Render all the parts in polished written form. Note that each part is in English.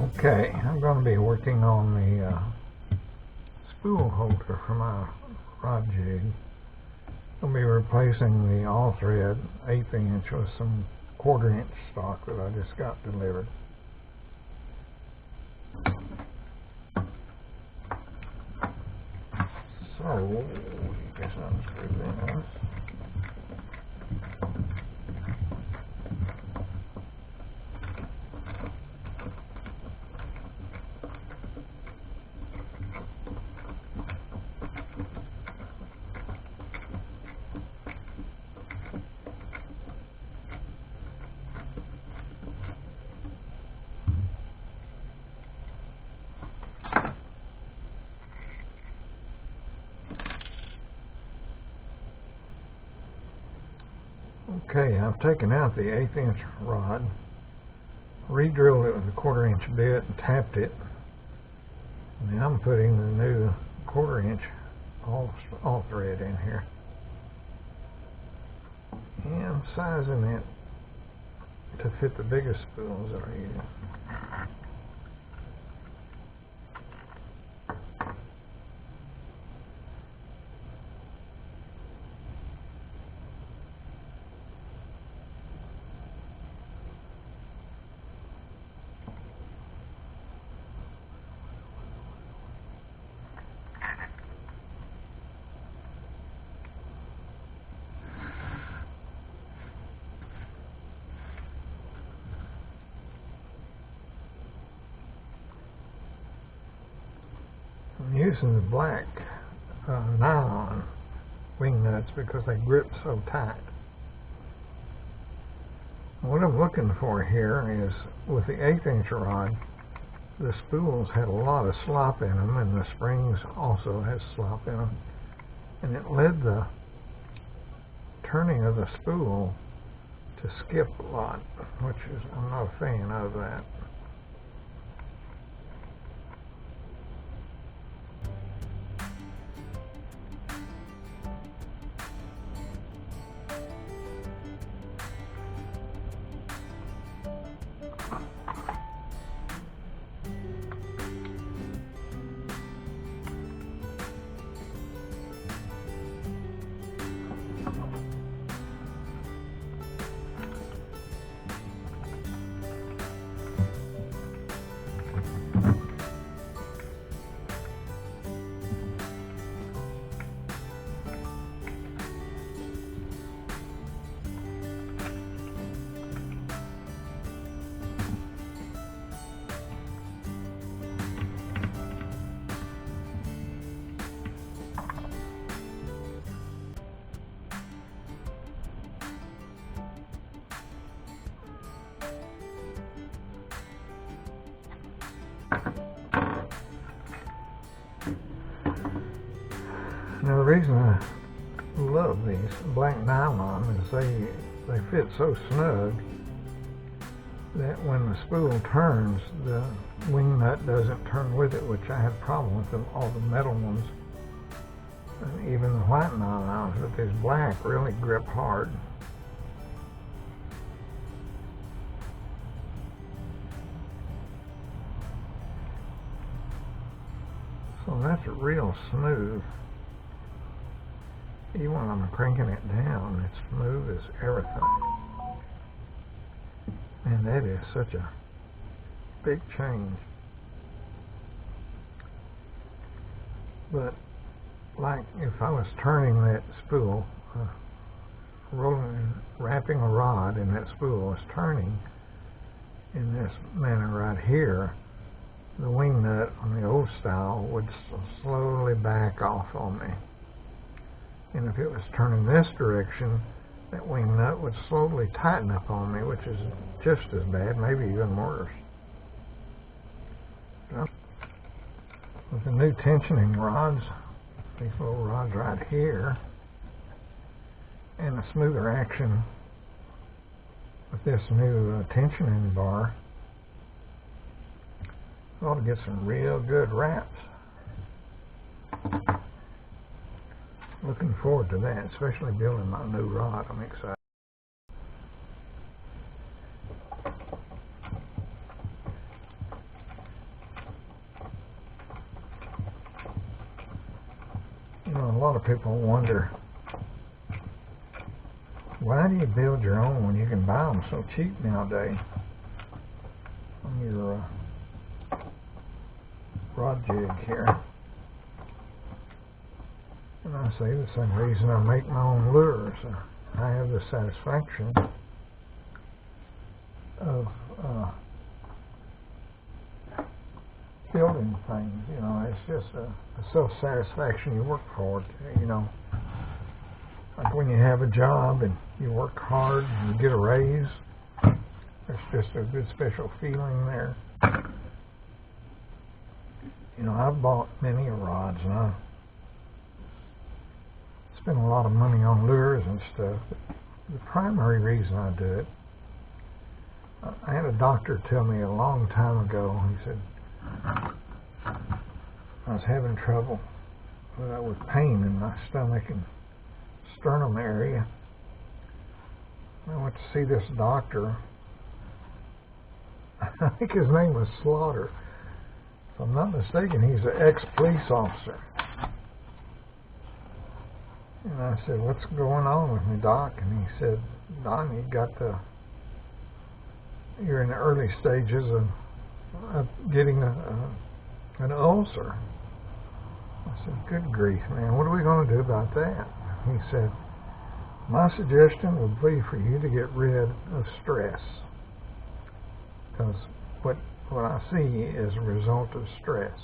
Okay, I'm going to be working on the spool holder for my rod jig. I'll be replacing the all thread 1/8 inch with some 1/4 inch stock that I just got delivered. So, I guess I'll unscrew this. Okay, I've taken out the 1/8 inch rod, re-drilled it with a 1/4 inch bit and tapped it. Now I'm putting the new 1/4 inch all thread in here and sizing it to fit the biggest spools that I use. I'm using the black nylon wing nuts because they grip so tight. What I'm looking for here is, with the 1/8 inch rod, the spools had a lot of slop in them, and the springs also had slop in them, and it led the turning of the spool to skip a lot, which is, I'm not a fan of that. Now the reason I love these black nylon is they fit so snug that when the spool turns, the wing nut doesn't turn with it, which I have problems with all the metal ones, and even the white nylons, but these black really grip hard. So that's real smooth. Even when I'm cranking it down, it's smooth as everything. And that is such a big change. But like if I was turning that spool, wrapping a rod and that spool was turning in this manner right here, the wing nut on the old style would slowly back off on me. And if it was turning this direction, that wing nut would slowly tighten up on me, which is just as bad, maybe even worse. With the new tensioning rods, these little rods right here, and a smoother action with this new tensioning bar, I ought to get some real good wraps. Looking forward to that, especially building my new rod. I'm excited. lot of people wonder, why do you build your own when you can buy them so cheap nowadays on your rod jig here? And I say the same reason I make my own lures. I have the satisfaction of building things. You know, it's just a self-satisfaction you work for. You know, like when you have a job and you work hard and you get a raise, there's just a good special feeling there. You know, I've bought many rods and I spend a lot of money on lures and stuff. The primary reason I do it, I had a doctor tell me a long time ago. He said I was having trouble with pain in my stomach and sternum area. I went to see this doctor. I think his name was Slaughter. If I'm not mistaken, he's an ex-police officer. And I said, "What's going on with me, Doc?" And he said, "Don, you're in the early stages of getting an ulcer." I said, "Good grief, man, what are we going to do about that?" He said, "My suggestion would be for you to get rid of stress, because what I see is a result of stress."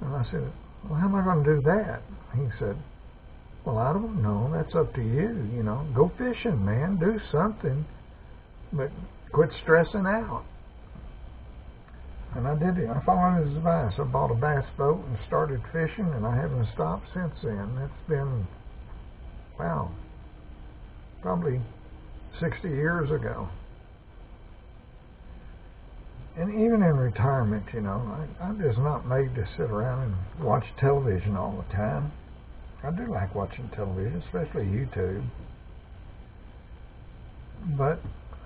And I said, "Well, how am I going to do that?" He said, "Well, I don't know. That's up to you. You know, go fishing, man. Do something, but quit stressing out." And I did it. I followed his advice. I bought a bass boat and started fishing, and I haven't stopped since then. It's been, wow, probably 60 years ago. And even in retirement, you know, I'm just not made to sit around and watch television all the time. I do like watching television, especially YouTube. But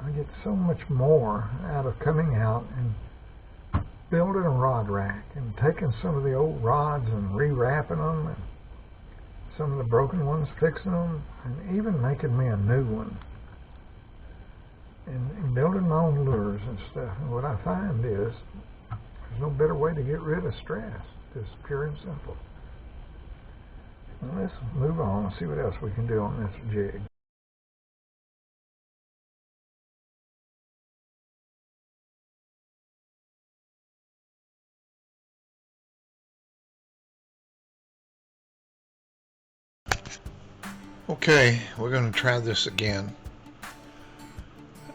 I get so much more out of coming out and building a rod rack and taking some of the old rods and rewrapping them, and some of the broken ones, fixing them, and even making me a new one. And building my own lures and stuff. And what I find is there's no better way to get rid of stress. Just pure and simple. Well, let's move on and see what else we can do on this jig. Okay, we're going to try this again.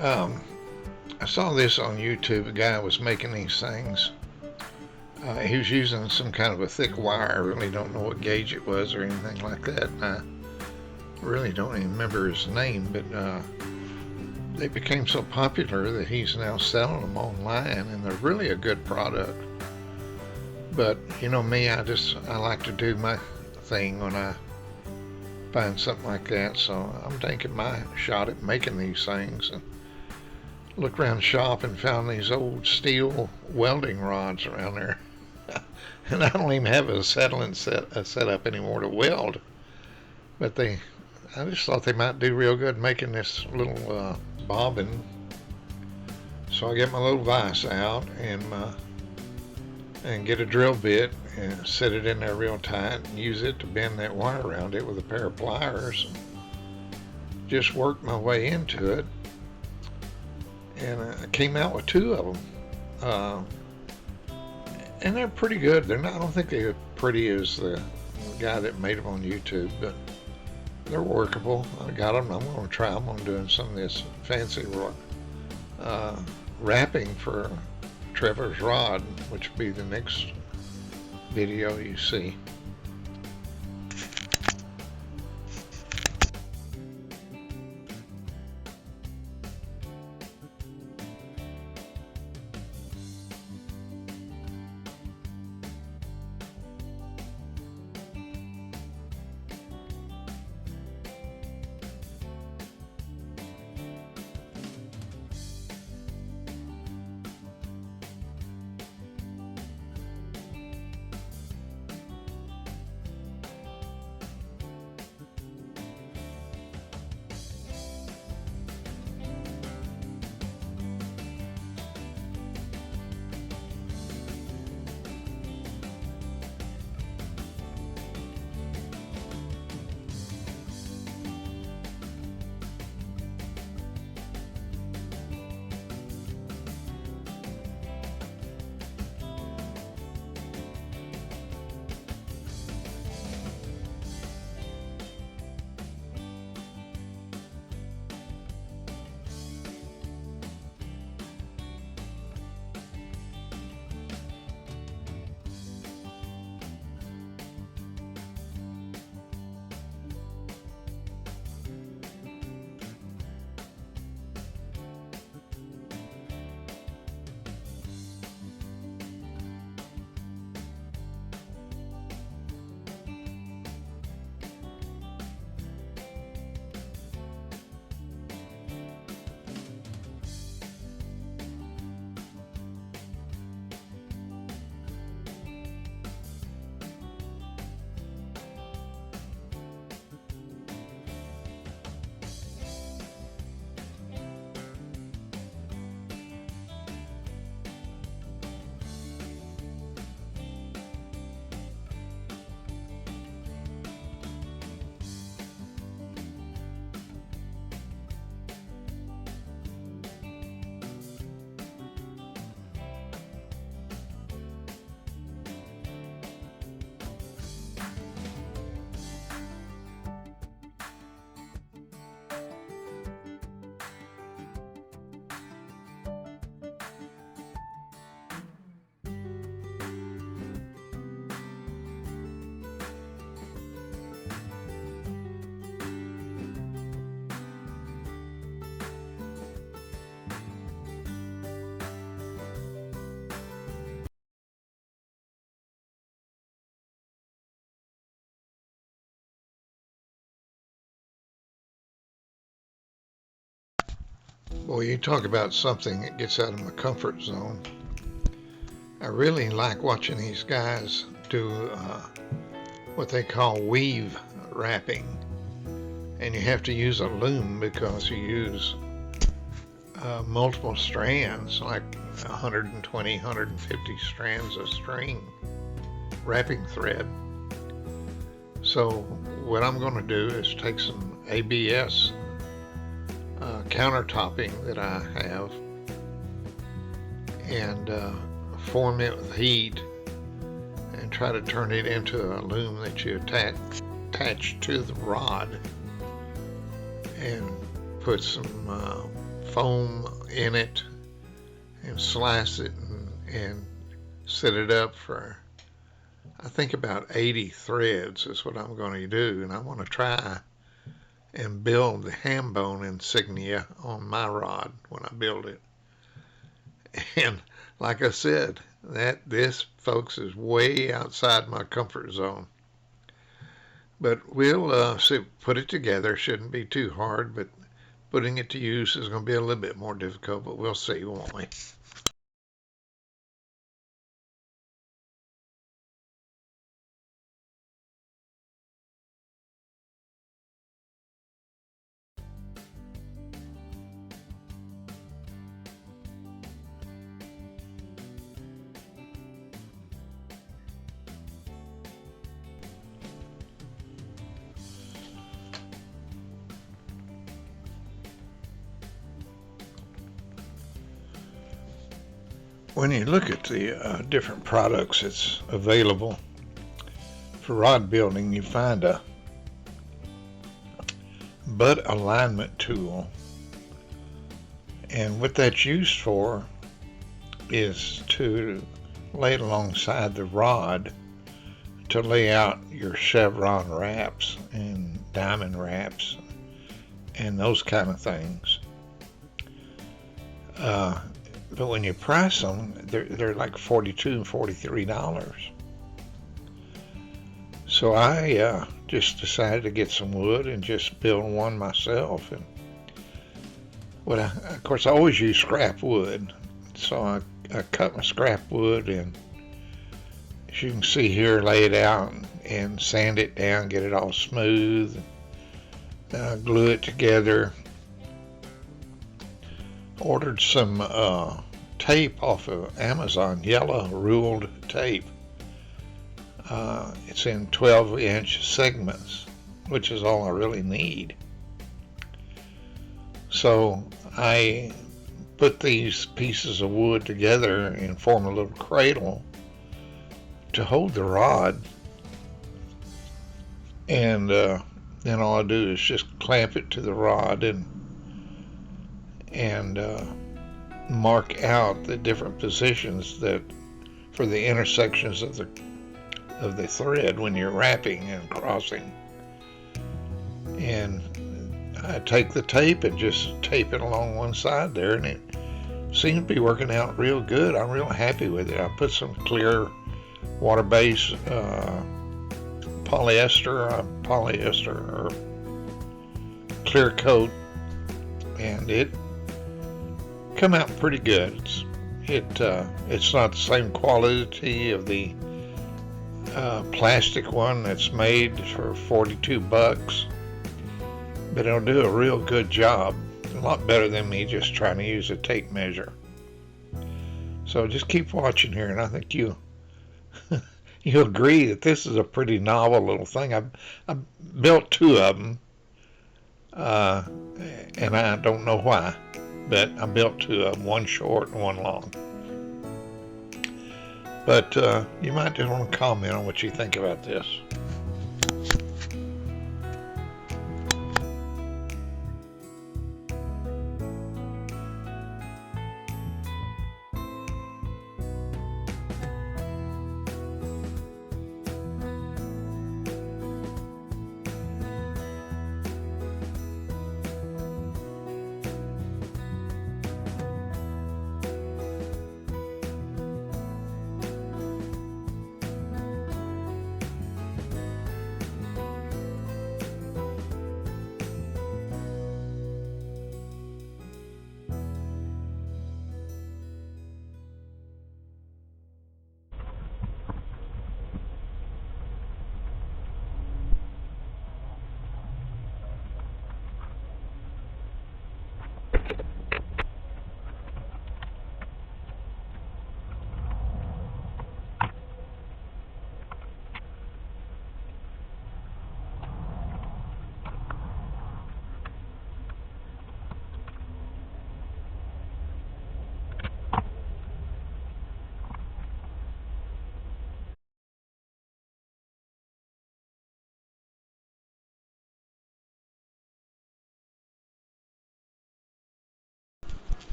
I saw this on YouTube. A guy was making these things. He was using some kind of a thick wire. I really don't know what gauge it was or anything like that. I really don't even remember his name, but they became so popular that he's now selling them online, and they're really a good product. But you know me, I like to do my thing when I find something like that. So I'm taking my shot at making these things, and looked around the shop and found these old steel welding rods around there. And I don't even have a settling set up anymore to weld. But I just thought they might do real good making this little bobbin. So I get my little vise out and get a drill bit and set it in there real tight and use it to bend that wire around it with a pair of pliers. And just worked my way into it, and I came out with two of them. And they're pretty good. I don't think they're pretty as the guy that made them on YouTube, but they're workable. I got them. I'm going to try them on doing some of this fancy wrapping for Trevor's rod, which will be the next video you see. Boy, you talk about something that gets out of my comfort zone. I really like watching these guys do what they call weave wrapping. And you have to use a loom because you use multiple strands, like 120, 150 strands of string wrapping thread. So what I'm going to do is take some ABS countertopping that I have and form it with heat and try to turn it into a loom that you attach to the rod and put some foam in it and slice it and set it up for, I think, about 80 threads is what I'm going to do. And I want to try and build the ham bone insignia on my rod when I build it. And like I said, this, folks, is way outside my comfort zone. But we'll put it together. Shouldn't be too hard, but putting it to use is going to be a little bit more difficult, but we'll see, won't we? When you look at the different products that's available for rod building, you find a butt alignment tool. And what that's used for is to lay it alongside the rod to lay out your chevron wraps and diamond wraps and those kind of things. But when you price them, they're like $42 and $43. So I just decided to get some wood and just build one myself. And of course, I always use scrap wood. So I cut my scrap wood and, as you can see here, lay it out and sand it down, get it all smooth. Then I glue it together. Ordered some tape off of Amazon, yellow ruled tape. It's in 12-inch segments, which is all I really need. So I put these pieces of wood together and form a little cradle to hold the rod, and then all I do is just clamp it to the rod and mark out the different positions that for the intersections of the thread when you're wrapping and crossing. And I take the tape and just tape it along one side there, and it seems to be working out real good. I'm real happy with it. I put some clear water-based polyester or clear coat, and it come out pretty good. It's not the same quality of the plastic one that's made for $42, but it'll do a real good job. A lot better than me just trying to use a tape measure. So just keep watching here, and I think you'll agree that this is a pretty novel little thing. I built two of them, and I don't know why, but I built two of them, one short and one long. But you might just want to comment on what you think about this.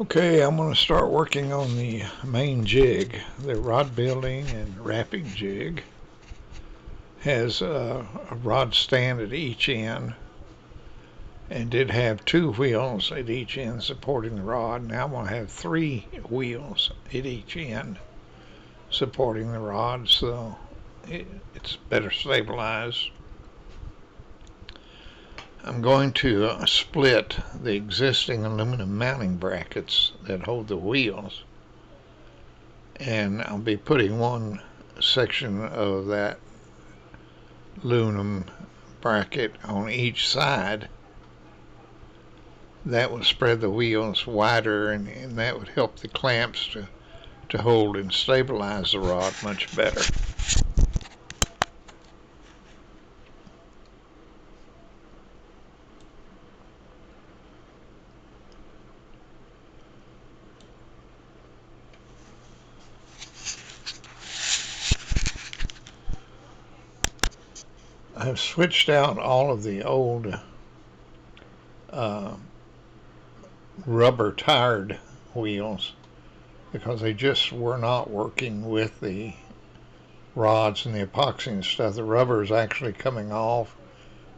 Okay, I'm going to start working on the main jig. The rod building and wrapping jig has a rod stand at each end and did have 2 wheels at each end supporting the rod. Now I'm going to have 3 wheels at each end supporting the rod, so it's better stabilized. I'm going to split the existing aluminum mounting brackets that hold the wheels, and I'll be putting one section of that aluminum bracket on each side. That would spread the wheels wider, and that would help the clamps to hold and stabilize the rod much better. I've switched out all of the old rubber tired wheels because they just were not working with the rods and the epoxy and stuff. The rubber is actually coming off,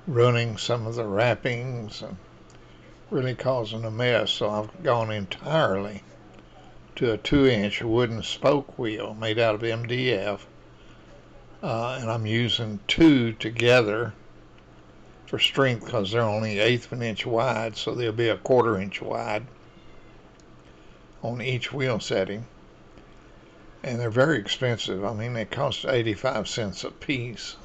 ruining some of the wrappings and really causing a mess. So I've gone entirely to a 2-inch wooden spoke wheel made out of MDF, and I'm using 2 together for strength because they're only 1/8 of an inch wide, so they'll be a 1/4 inch wide on each wheel setting. And they're very expensive. I mean, they cost 85 cents a piece.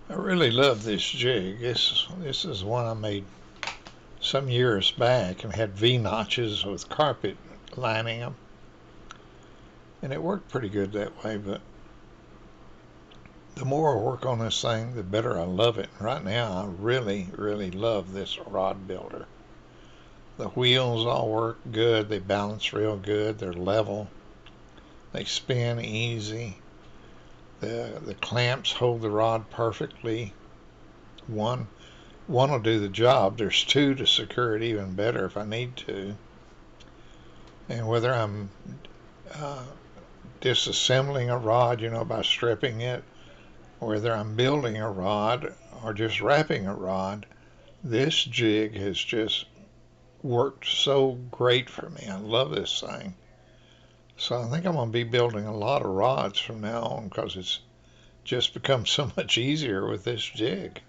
I really love this jig. This is one I made some years back and had V notches with carpet lining them, and it worked pretty good that way. But the more I work on this thing, the better I love it. Right now, I really, really love this rod builder. The wheels all work good. They balance real good. They're level. They spin easy. The clamps hold the rod perfectly. One will do the job. There's 2 to secure it even better if I need to. And whether I'm disassembling a rod, by stripping it, whether I'm building a rod or just wrapping a rod, this jig has just worked so great for me. I love this thing. So I think I'm going to be building a lot of rods from now on because it's just become so much easier with this jig.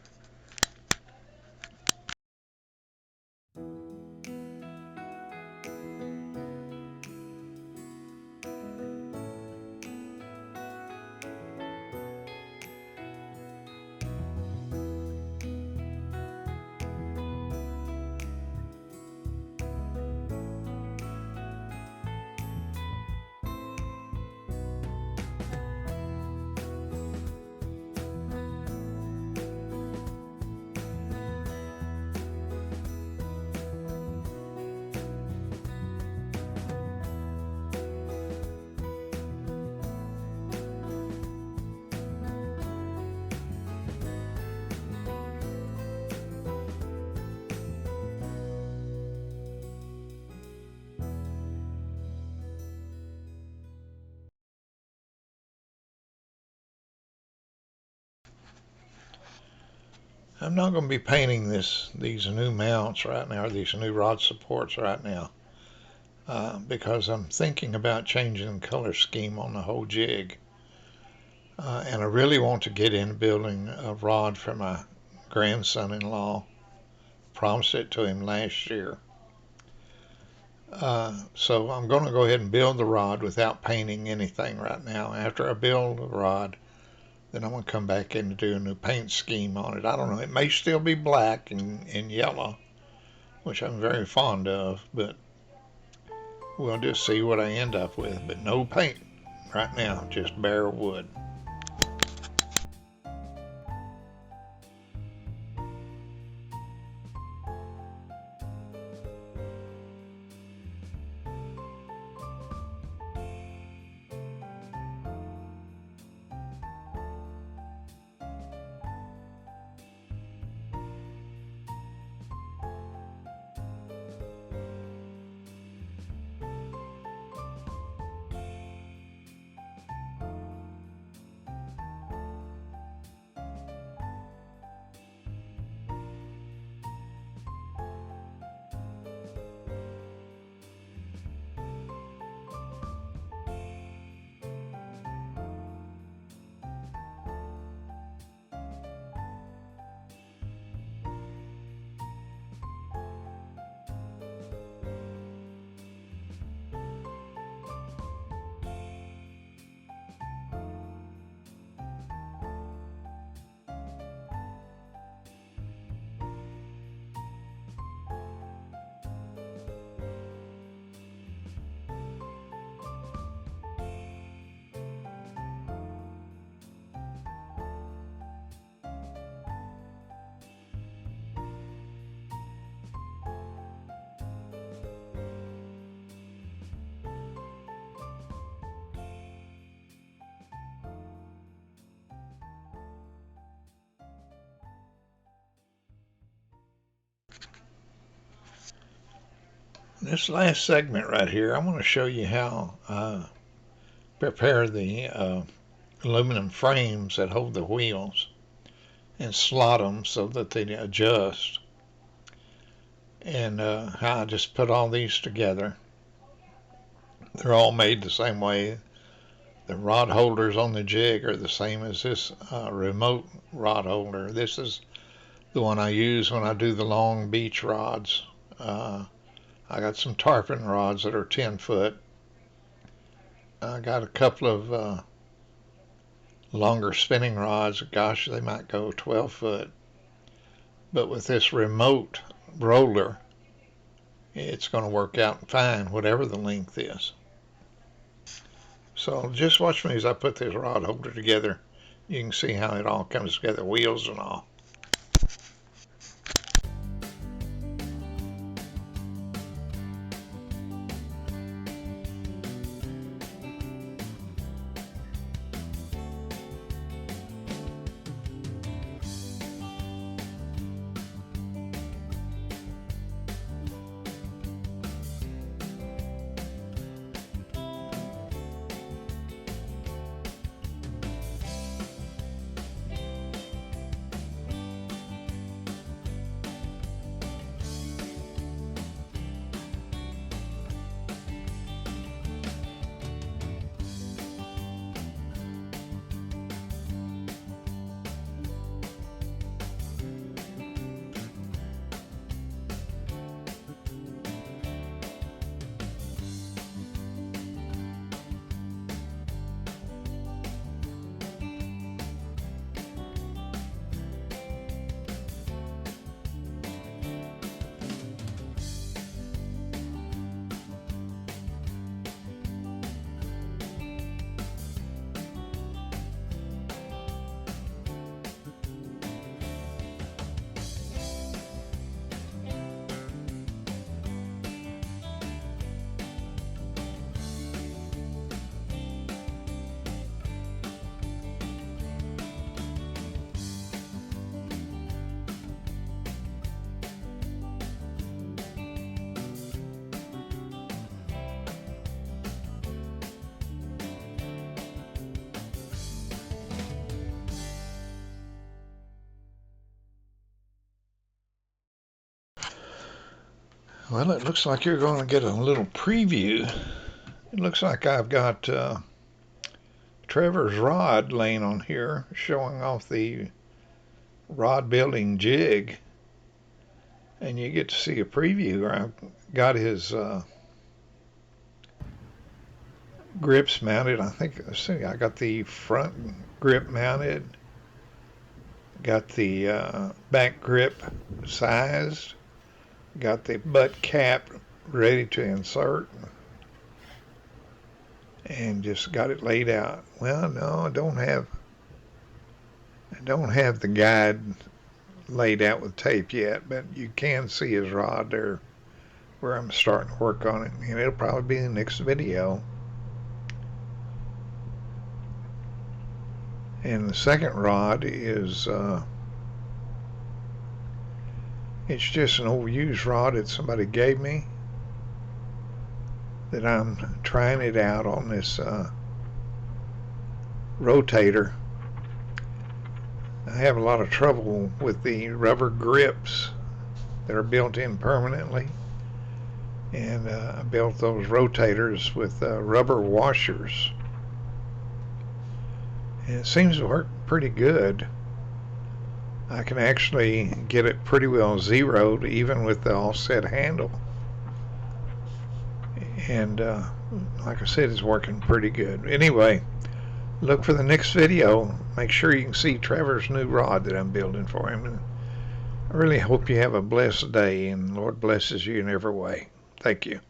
I'm not going to be painting these new mounts right now, or these new rod supports right now, because I'm thinking about changing the color scheme on the whole jig. And I really want to get in building a rod for my grandson-in-law. Promised it to him last year. So I'm going to go ahead and build the rod without painting anything right now. After I build the rod, then I'm going to come back in and do a new paint scheme on it. I don't know. It may still be black and yellow, which I'm very fond of, but we'll just see what I end up with. But no paint right now, just bare wood. This last segment right here, I want to show you how I prepare the aluminum frames that hold the wheels and slot them so that they adjust, and how I just put all these together. They're all made the same way. The rod holders on the jig are the same as this remote rod holder. This is the one I use when I do the long beach rods. I got some tarpon rods that are 10 foot. I got a couple of longer spinning rods. Gosh, they might go 12 foot. But with this remote roller, it's going to work out fine, whatever the length is. So just watch me as I put this rod holder together. You can see how it all comes together, wheels and all. Well, it looks like you're going to get a little preview. It looks like I've got Trevor's rod laying on here, showing off the rod building jig. And you get to see a preview where I've got his grips mounted. I think, let's see, I got the front grip mounted, got the back grip sized, got the butt cap ready to insert, and just got it laid out. Well, no, I don't have the guide laid out with tape yet, but you can see his rod there where I'm starting to work on it, and it'll probably be in the next video. And the second rod is it's just an old used rod that somebody gave me that I'm trying it out on this rotator. I have a lot of trouble with the rubber grips that are built in permanently, and I built those rotators with rubber washers, and it seems to work pretty good. I can actually get it pretty well zeroed even with the offset handle, and like I said, it's working pretty good. Anyway, look for the next video. Make sure you can see Trevor's new rod that I'm building for him. And I really hope you have a blessed day, and Lord blesses you in every way. Thank you.